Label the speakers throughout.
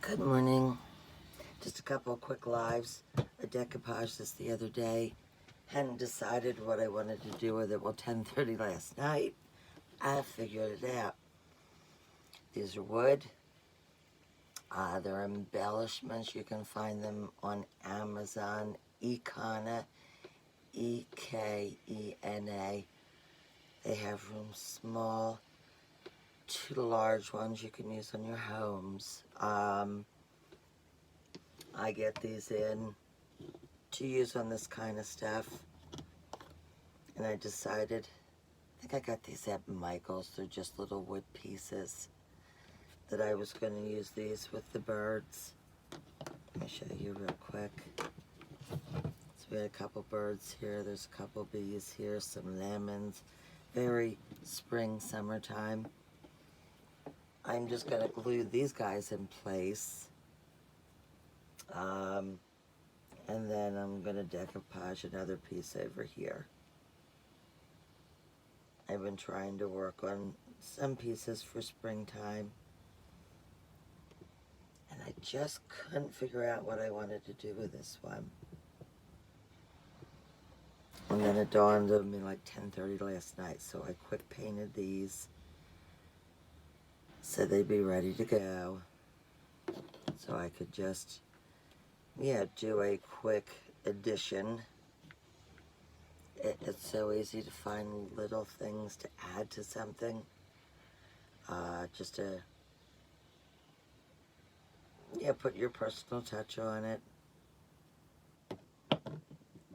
Speaker 1: Good morning. Just a couple of quick lives. I decoupaged this the other day. Hadn't decided what I wanted to do with it. Well, 10:30 last night, I figured it out. These are wood. They're embellishments. You can find them on Amazon. Ekana, Ekena. They have from small to large ones you can use on your homes. I get these in to use on this kind of stuff, and I decided, I think I got these at Michael's. They're just little wood pieces that I was going to use these with the birds. Let me show you real quick. So we had a couple birds here. There's a couple bees here, some lemons. Very spring, summertime. I'm just going to glue these guys in place. And then I'm going to decoupage another piece over here. I've been trying to work on some pieces for springtime, and I just couldn't figure out what I wanted to do with this one. And then it dawned on me like 10:30 last night, so I quick painted these so they'd be ready to go. So I could just, do a quick addition. It's so easy to find little things to add to something. Just to, put your personal touch on it.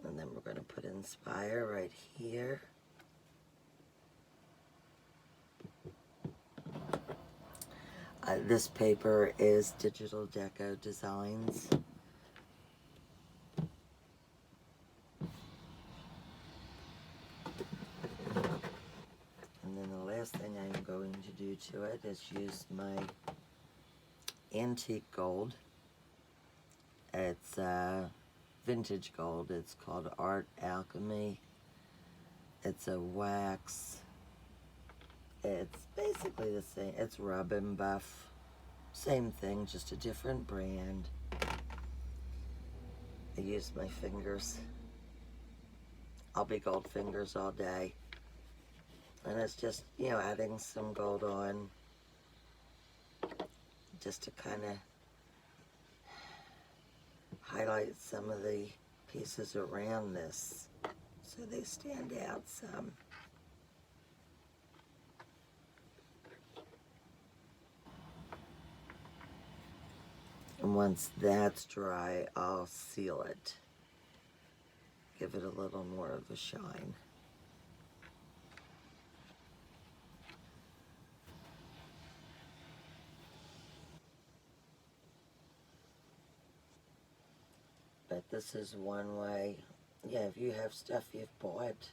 Speaker 1: And then we're going to put Inspire right here. This paper is Digital Deco Designs. And then the last thing I'm going to do to it is use my antique gold. It's vintage gold. It's called Art Alchemy. It's a wax. It's basically the same. It's Rub and Buff. Same thing, just a different brand. I use my fingers. I'll be gold fingers all day. And it's just, adding some gold on just to kind of highlight some of the pieces around this so they stand out some. And once that's dry, I'll seal it. Give it a little more of a shine. But this is one way. If you have stuff you've bought,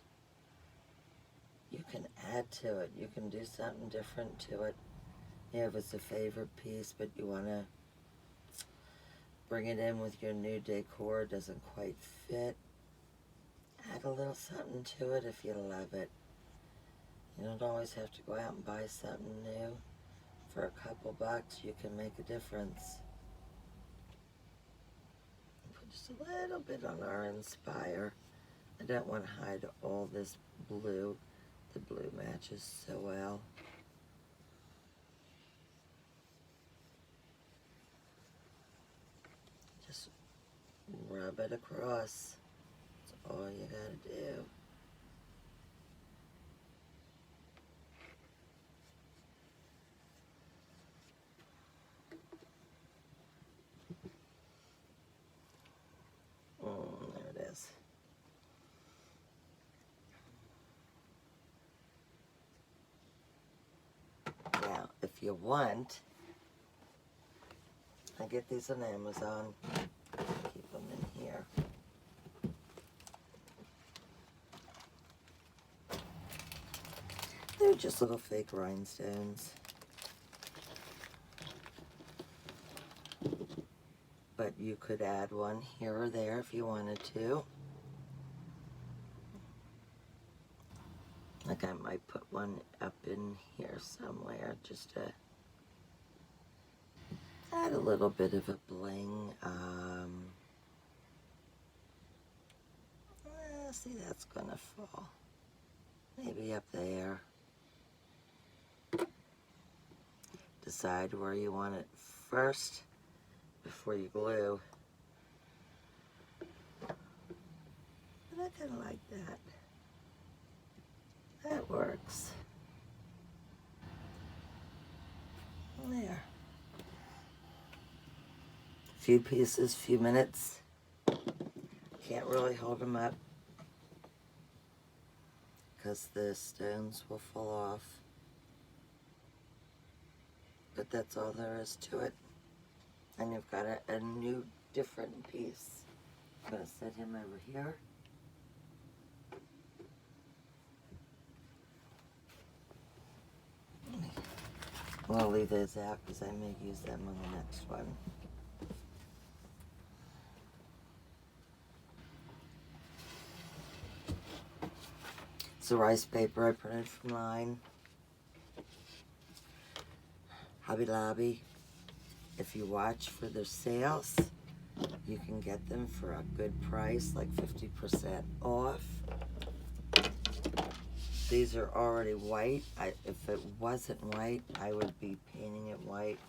Speaker 1: you can add to it. You can do something different to it. If it's a favorite piece, but you want to bring it in with your new decor, doesn't quite fit, add a little something to it if you love it. You don't always have to go out and buy something new. For a couple bucks, you can make a difference. Put just a little bit on our Inspire. I don't want to hide all this blue. The blue matches so well. Just rub it across. That's all you gotta do. There it is. Now, if you want, I get these on Amazon. Keep them in here. They're just little fake rhinestones. But you could add one here or there if you wanted to. Like I might put one up in here somewhere just to Add a little bit of a bling. See, that's gonna fall. Maybe up there. Decide where you want it first before you glue. But I kind of like that. That works. There. Few pieces, few minutes. Can't really hold them up because the stones will fall off. But that's all there is to it. And you've got a new, different piece. I'm going to set him over here. I'll leave those out because I may use them on the next one. It's the rice paper I printed from mine. Hobby Lobby. If you watch for their sales, you can get them for a good price, like 50% off. These are already white. If it wasn't white, I would be painting it white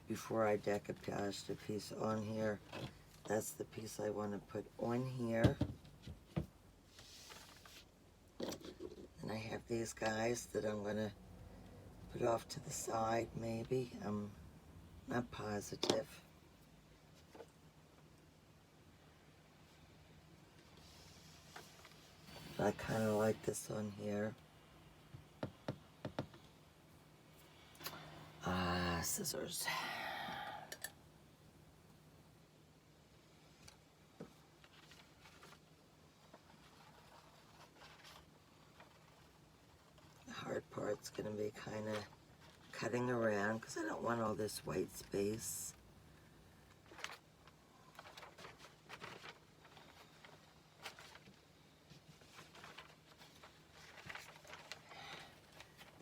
Speaker 1: before I decoupaged a piece on here. That's the piece I want to put on here. And I have these guys that I'm going to put off to the side, maybe. I'm not positive. But I kind of like this on here. Scissors. The hard part's going to be kind of cutting around because I don't want all this white space.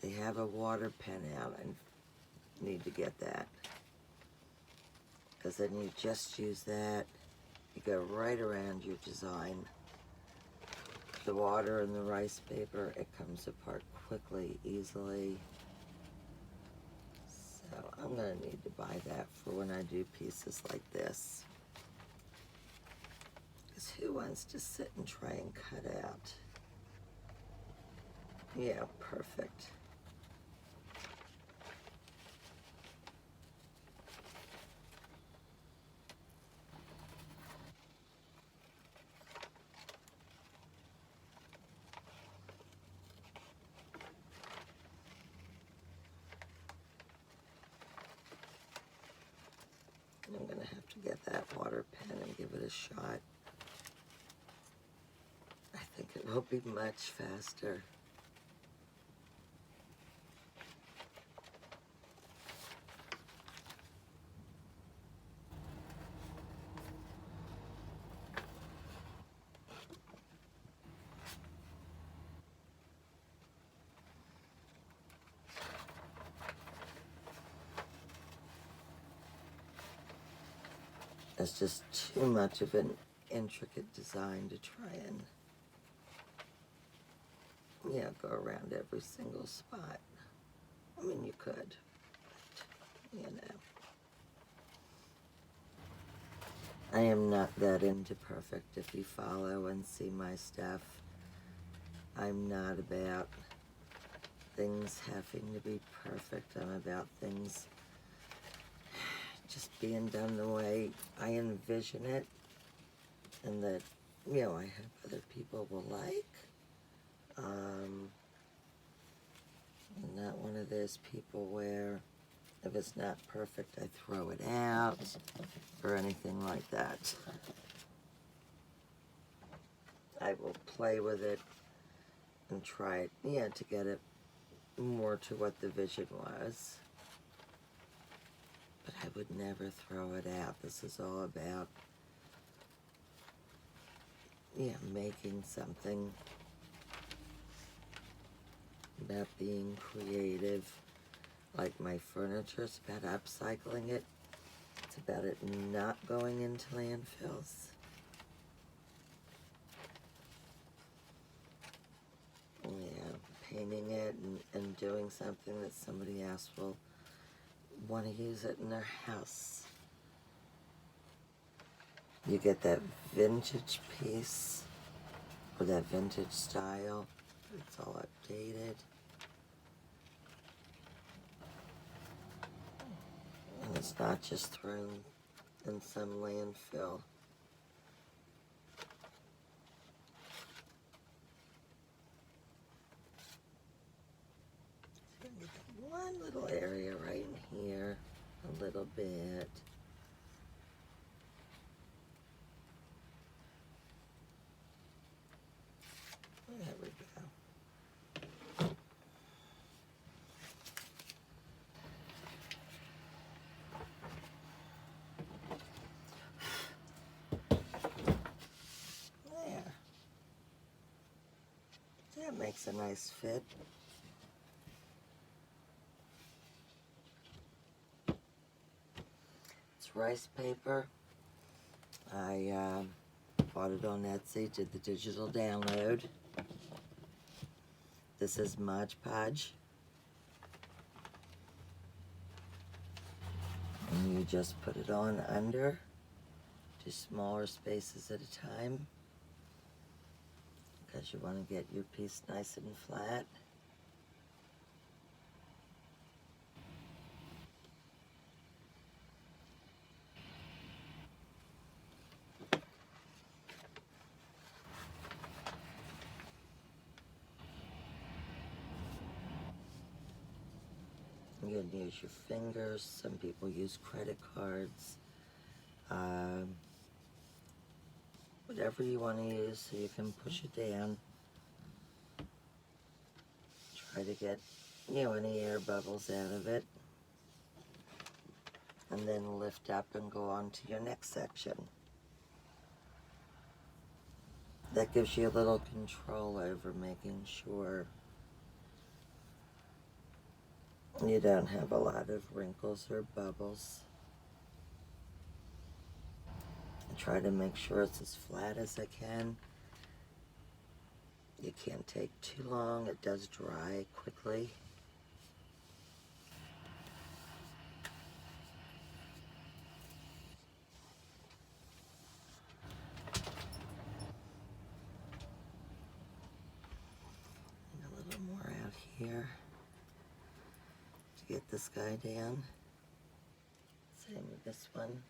Speaker 1: They have a water pen out. I need to get that. Because then you just use that. You go right around your design. The water and the rice paper, it comes apart quickly, easily. So I'm going to need to buy that for when I do pieces like this. Because who wants to sit and try and cut out? Yeah, perfect. I'm going to have to get that water pen and give it a shot. I think it will be much faster. It's just too much of an intricate design to try and, go around every single spot. I mean, you could, but, I am not that into perfect. If you follow and see my stuff, I'm not about things having to be perfect. I'm about things just being done the way I envision it, and that, I hope other people will like. I'm not one of those people where if it's not perfect, I throw it out or anything like that. I will play with it and try it, to get it more to what the vision was. But I would never throw it out. This is all about, making something, about being creative. Like my furniture, it's about upcycling it It's about it not going into landfills. Yeah, painting it and doing something that somebody else will want to use it in their house. You get that vintage piece, or that vintage style. It's all updated. And it's not just thrown in some landfill. So you get one little area right in here, a little bit. There we go. There. That makes a nice fit. It's rice paper. I bought it on Etsy, did the digital download. This is Mod Podge. And you just put it on under, do smaller spaces at a time, because you want to get your piece nice and flat. You can use your fingers. Some people use credit cards. Whatever you want to use, so you can push it down. Try to get, any air bubbles out of it. And then lift up and go on to your next section. That gives you a little control over making sure you don't have a lot of wrinkles or bubbles. I try to make sure it's as flat as I can. You can't take too long, it does dry quickly. And a little more out here to get this guy down. Same with this one.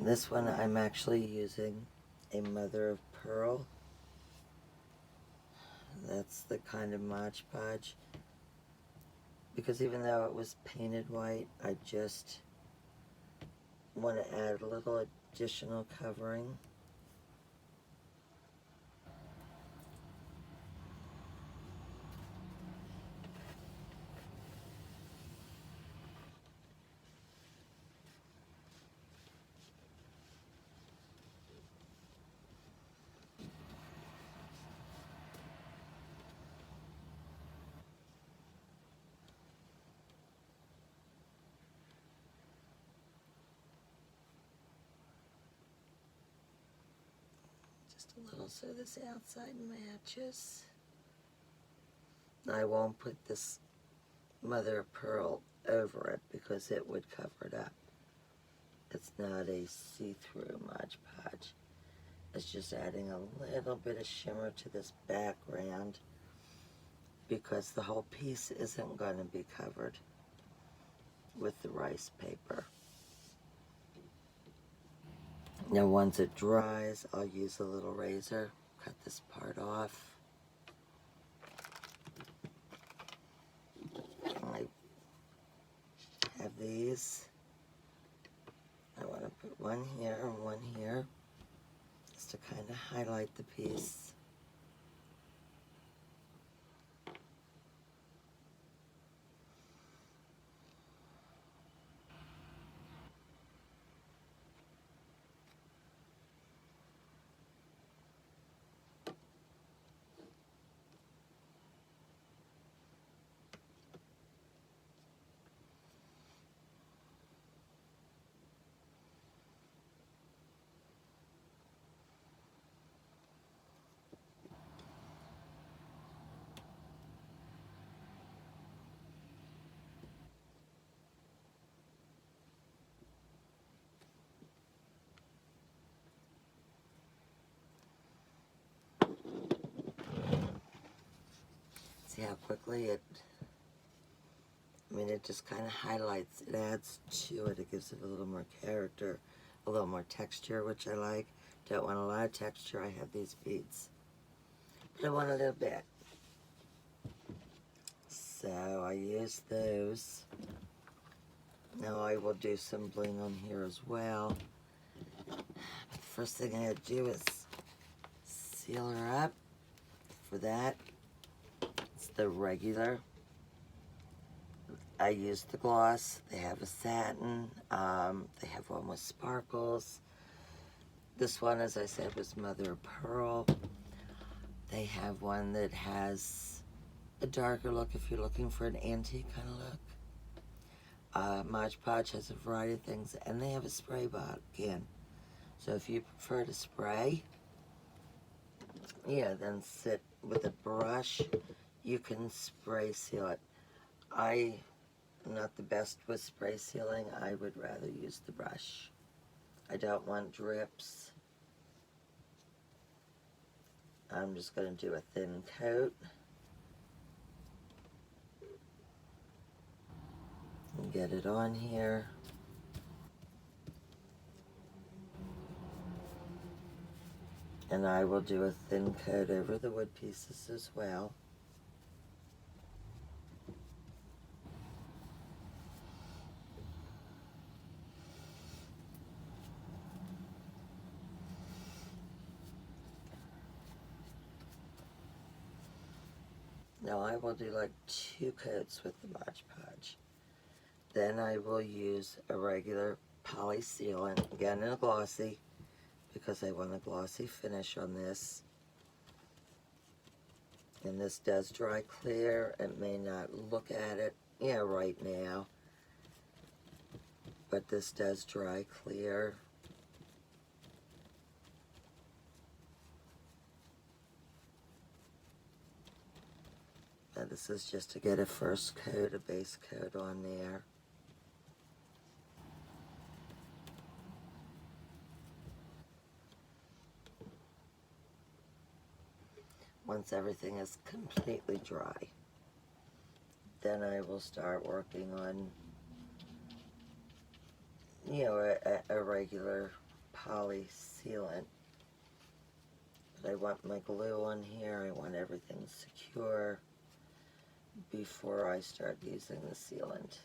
Speaker 1: This one I'm actually using a mother of pearl. That's the kind of Mod Podge. Because even though it was painted white, I just want to add a little additional covering. Just a little so this outside matches. I won't put this mother of pearl over it because it would cover it up. It's not a see-through Mod Podge. It's just adding a little bit of shimmer to this background because the whole piece isn't going to be covered with the rice paper. Now once it dries, I'll use a little razor, cut this part off. I have these. I want to put one here and one here, just to kind of highlight the piece. See how quickly it, I mean, it just kind of highlights, it adds to it. It gives it a little more character, a little more texture, which I like. Don't want a lot of texture. I have these beads, but I want a little bit. So I use those. Now I will do some bling on here as well. But the first thing I gotta do is seal her up. For that, it's the regular. I use the gloss. They have a satin. They have one with sparkles. This one, as I said, was mother of pearl. They have one that has a darker look if you're looking for an antique kind of look. Mod Podge has a variety of things, and they have a spray bottle can. So if you prefer to spray, yeah, then sit with a brush. You can spray seal it. I am not the best with spray sealing. I would rather use the brush. I don't want drips. I'm just going to do a thin coat. And get it on here. And I will do a thin coat over the wood pieces as well. Now I will do like 2 coats with the Mod Podge. Then I will use a regular poly sealant, again in a glossy, because I want a glossy finish on this. And this does dry clear. It may not look at it, right now, but this does dry clear. And this is just to get a first coat, a base coat on there. Once everything is completely dry, then I will start working on, a regular poly sealant. But I want my glue on here. I want everything secure before I start using the sealant.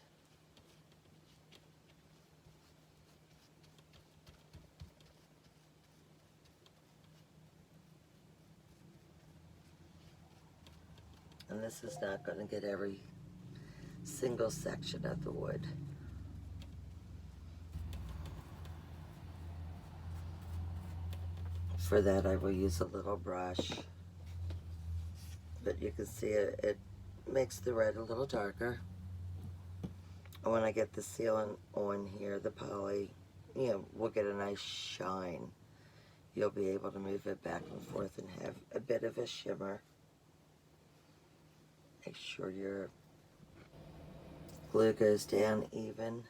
Speaker 1: And this is not going to get every single section of the wood. For that, I will use a little brush. But you can see it makes the red a little darker. And when I get the sealant on here, the poly, we'll get a nice shine. You'll be able to move it back and forth and have a bit of a shimmer. Make sure your glue goes down even.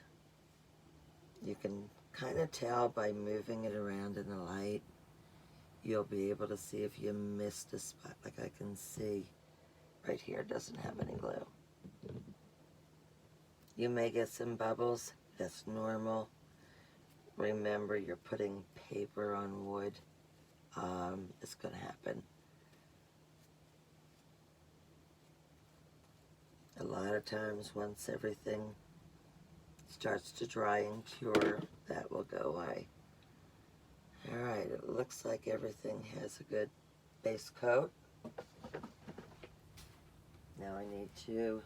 Speaker 1: You can kind of tell by moving it around in the light. You'll be able to see if you missed a spot. Like I can see right here doesn't have any glue. You may get some bubbles. That's normal. Remember, you're putting paper on wood. It's going to happen. A lot of times, once everything starts to dry and cure, that will go away. Alright, it looks like everything has a good base coat. Now I need to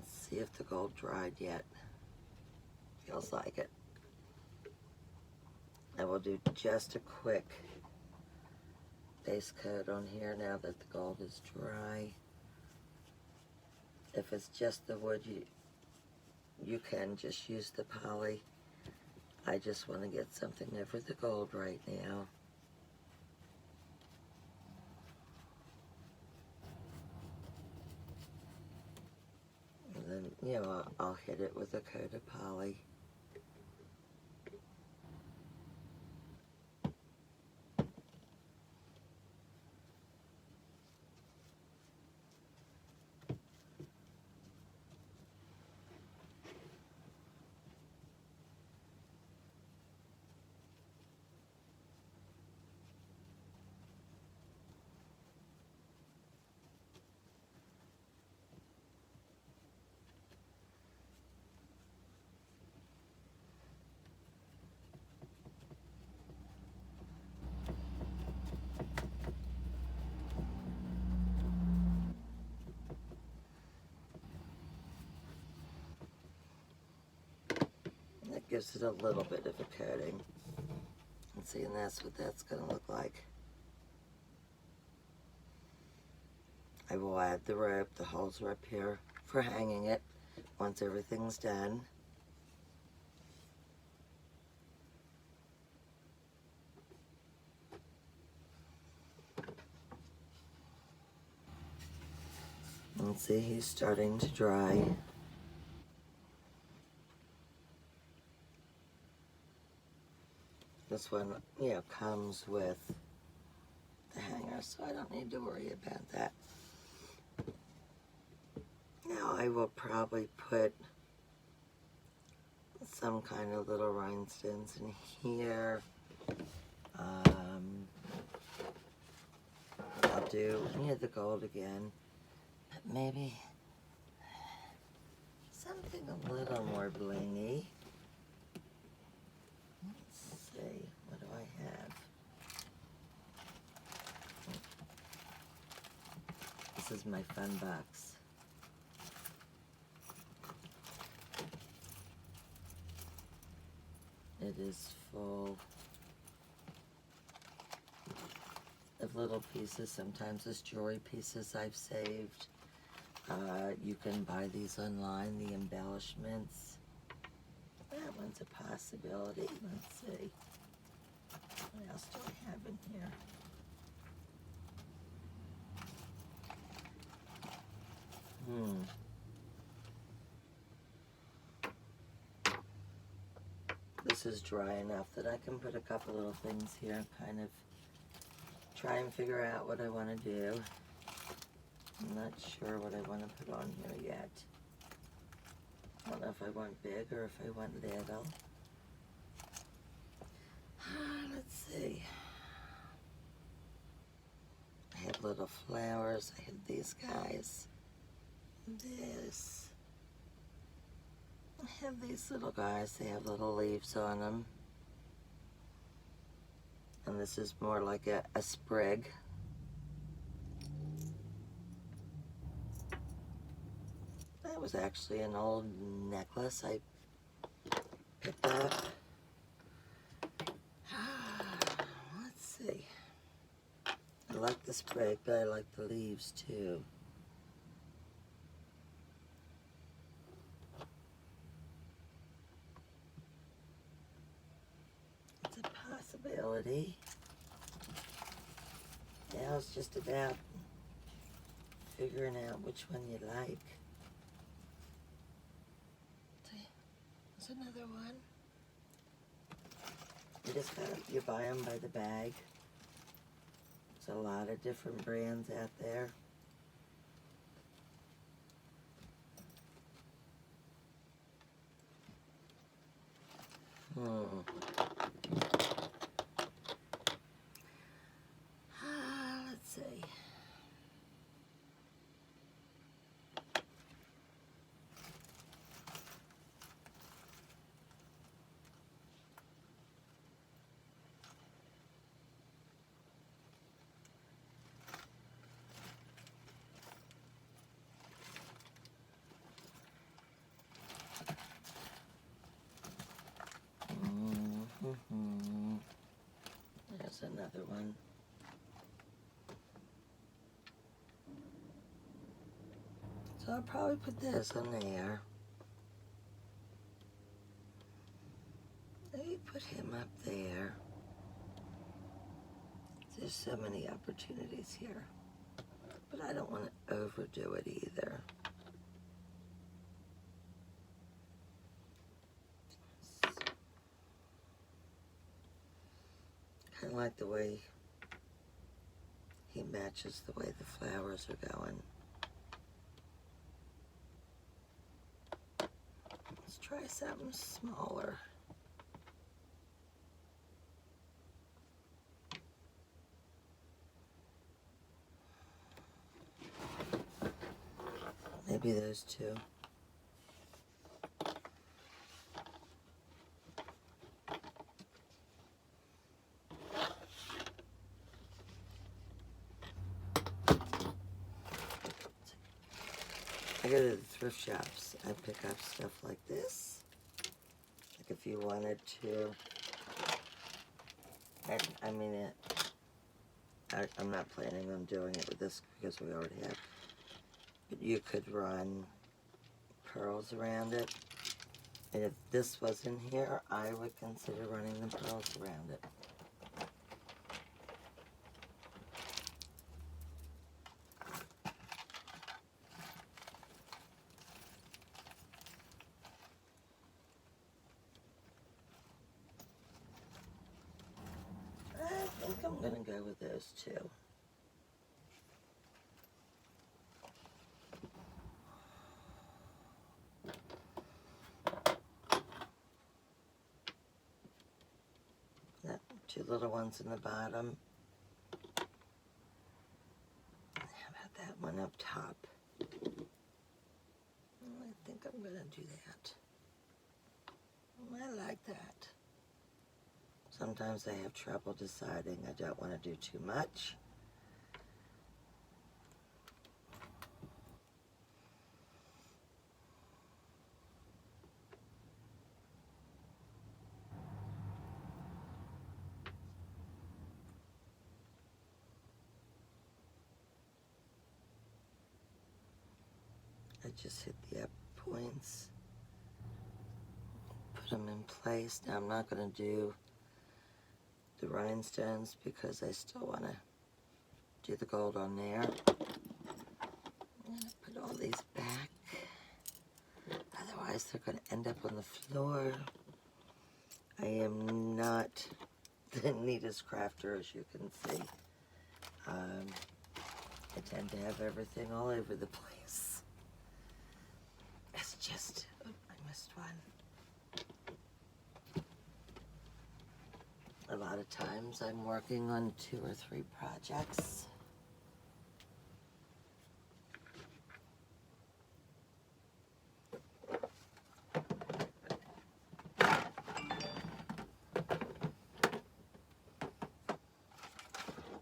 Speaker 1: see if the gold dried yet. Feels like it. I will do just a quick base coat on here now that the gold is dry. If it's just the wood, you can just use the poly. I just want to get something over the gold right now. And then, I'll hit it with a coat of poly. gives it a little bit of a coating. And see, and that's what that's going to look like. I will add the rope. The holes are up here for hanging it once everything's done. And see, he's starting to dry. This one, you know, comes with the hanger, so I don't need to worry about that. Now I will probably put some kind of little rhinestones in here. I'll do the gold again, but maybe something a little more blingy. Let's see, what do I have? This is my fun box. It is full of little pieces. Sometimes it's jewelry pieces I've saved. You can buy these online, the embellishments. That one's a possibility. Let's see. What else do I have in here? This is dry enough that I can put a couple little things here and kind of try and figure out what I want to do. I'm not sure what I want to put on here yet. I don't know if I want big or if I want little. Let's see. I have little flowers. I have these guys. This. I have these little guys. They have little leaves on them. And this is more like a sprig. That was actually an old necklace I picked up. Let's see. I like the sprig, but I like the leaves too. It's a possibility. Now it's just about figuring out which one you like. See, there's another one. You buy them by the bag. There's a lot of different brands out there. Let's see. There's another one. So I'll probably put this on there. Maybe put him up there. There's so many opportunities here. But I don't want to overdo it either. Kind of like the way he matches the way the flowers are going. Let's try something smaller. Maybe those two. I go to the thrift shops. I pick up stuff like this. if you wanted to. And I mean, I'm not planning on doing it with this because we already have. But you could run pearls around it. And if this was in here, I would consider running the pearls around it. I think I'm going to go with those two. That two little ones in the bottom. How about that one up top? I think I'm going to do that. I like that. Sometimes I have trouble deciding. I don't want to do too much. I just hit the up points, put them in place. Now I'm not going to do the rhinestones because I still want to do the gold on there. I'm going to put all these back, otherwise they're going to end up on the floor. I am not the neatest crafter, as you can see. I tend to have everything all over the place. It's just, oh, I missed one. A lot of times I'm working on 2 or 3 projects.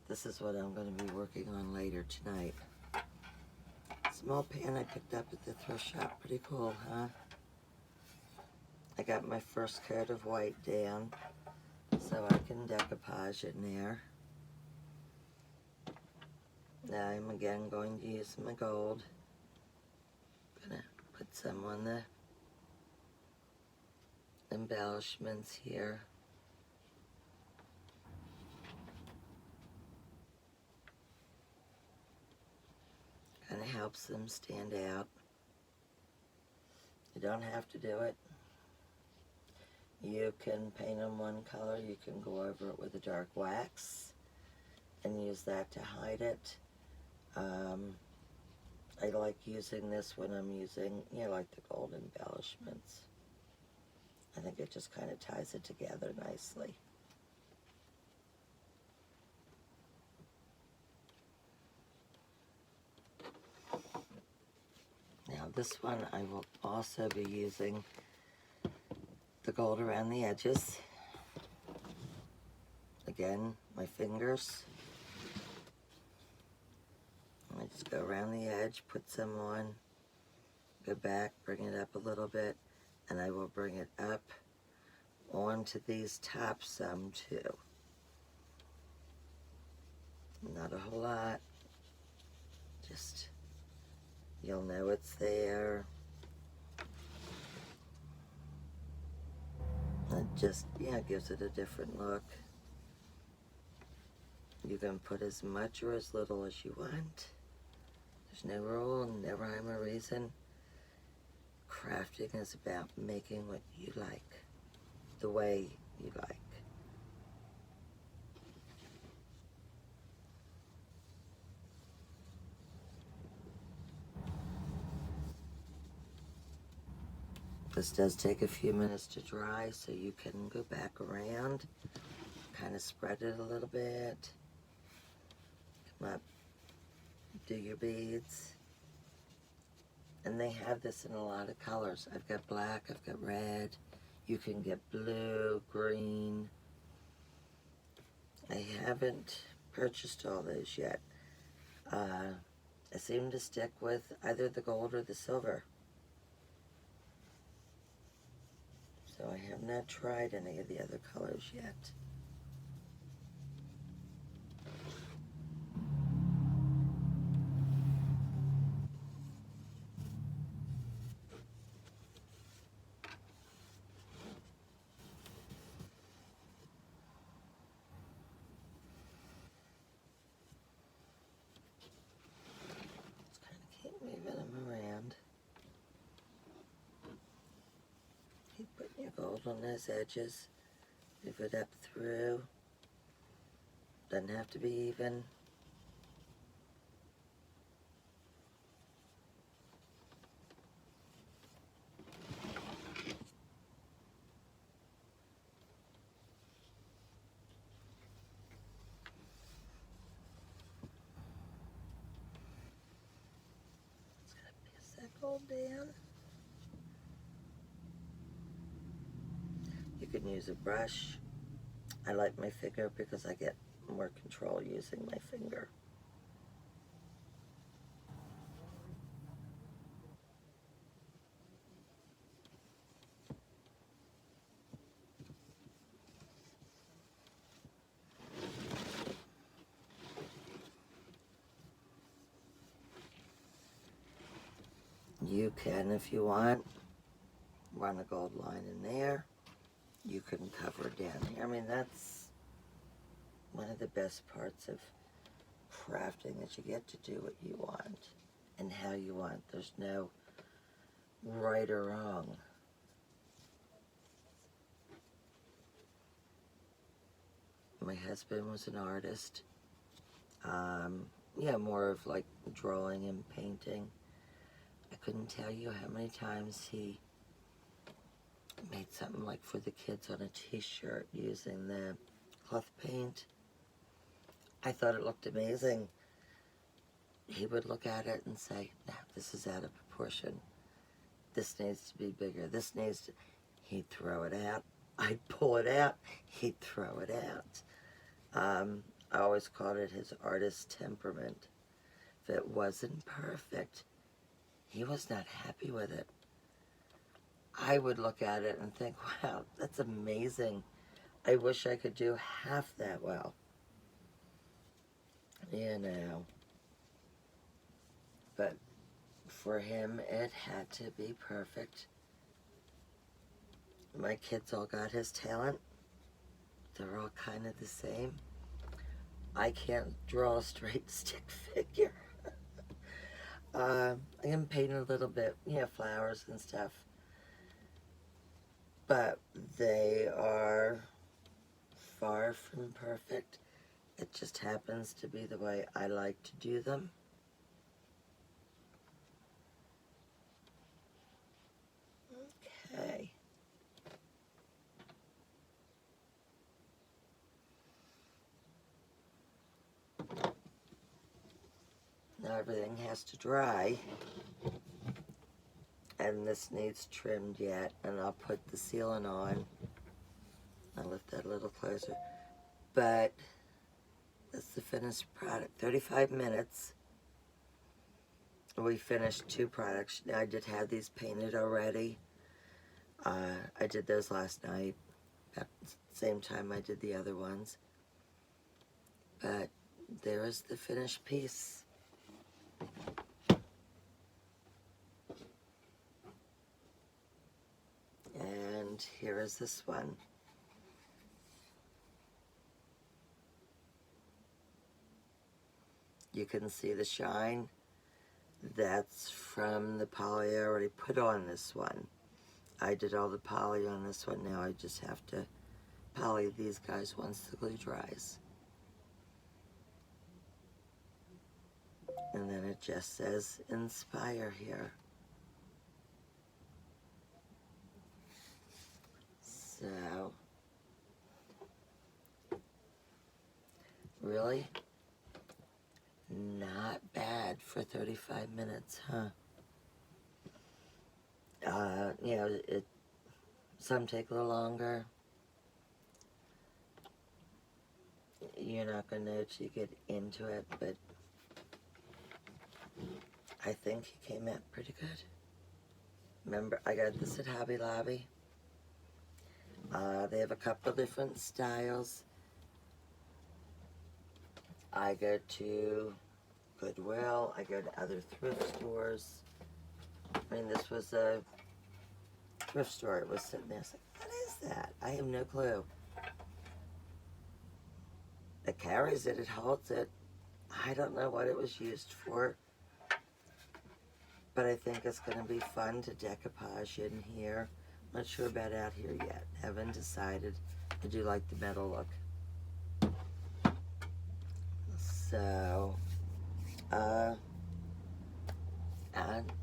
Speaker 1: This is what I'm going to be working on later tonight. Small pan I picked up at the thrift shop. Pretty cool, huh? I got my first coat of white down, so I can decoupage in there. Now I'm again going to use my gold. Gonna put some on the embellishments here. Kind of helps them stand out. You don't have to do it. You can paint them one color. You can go over it with a dark wax and use that to hide it. I like using this when I'm using, you know, like the gold embellishments. I think it just kind of ties it together nicely. Now this one I will also be using the gold around the edges. Again, my fingers. I just go around the edge, put some on, go back, bring it up a little bit, and I will bring it up onto these tops some too. Not a whole lot, just, you'll know it's there. It just, yeah, gives it a different look. You can put as much or as little as you want. There's no rule, no rhyme or reason. Crafting is about making what you like, the way you like. This does take a few minutes to dry, so you can go back around, kind of spread it a little bit, come up, do your beads. And they have this in a lot of colors. I've got black, I've got red, you can get blue, green. I haven't purchased all those yet. I seem to stick with either the gold or the silver. So I have not tried any of the other colors yet. Just kind of keep moving them around. Keep putting your gold on those edges. Move it up through. Doesn't have to be even. It's going to piece that gold down. You can use a brush. I like my finger because I get more control using my finger. You can, if you want, run a gold line in there. You can cover it down here. I mean, that's one of the best parts of crafting, that you get to do what you want and how you want. There's no right or wrong. My husband was an artist. Yeah, more of like drawing and painting. I couldn't tell you how many times he made something like for the kids on a t-shirt using the cloth paint. I thought it looked amazing. He would look at it and say, no, this is out of proportion. This needs to be bigger. This needs to... He'd throw it out. I'd pull it out. He'd throw it out. I always called it his artist temperament. If it wasn't perfect, he was not happy with it. I would look at it and think, wow, that's amazing. I wish I could do half that well. You know. But for him, it had to be perfect. My kids all got his talent. They're all kind of the same. I can't draw a straight stick figure. I can paint a little bit, yeah, flowers and stuff. But they are far from perfect. It just happens to be the way I like to do them. Okay. Now everything has to dry, and this needs trimmed yet, and I'll put the sealant on. I'll lift that a little closer. But that's the finished product. 35 minutes. We finished 2 products. Now I did have these painted already. I did those last night at the same time I did the other ones. But there is the finished piece. And here is this one. You can see the shine. That's from the poly I already put on this one. I did all the poly on this one. Now I just have to poly these guys once the glue dries. And then it just says Inspire here. So, really not bad for 35 minutes, huh? You know, some take a little longer. You're not going to know till you get into it, but I think he came out pretty good. Remember, I got this at Hobby Lobby. They have a couple different styles. I go to Goodwill. I go to other thrift stores. I mean, this was a thrift store. It was sitting there. I was like, what is that? I have no clue. It carries it. It holds it. I don't know what it was used for. But I think it's going to be fun to decoupage in here. Not sure about out here yet. Haven't decided. I do like the metal look. So, and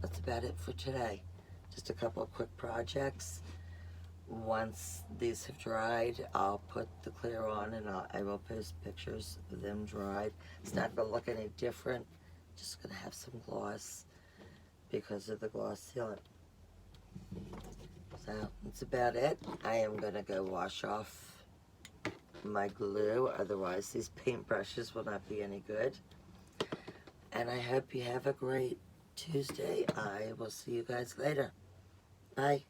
Speaker 1: that's about it for today. Just a couple of quick projects. Once these have dried, I'll put the clear on and I will post pictures of them dried. It's not going to look any different. Just going to have some gloss because of the gloss sealant. So that's about it. I am going to go wash off my glue, otherwise these paintbrushes will not be any good. And I hope you have a great Tuesday. I will see you guys later. Bye.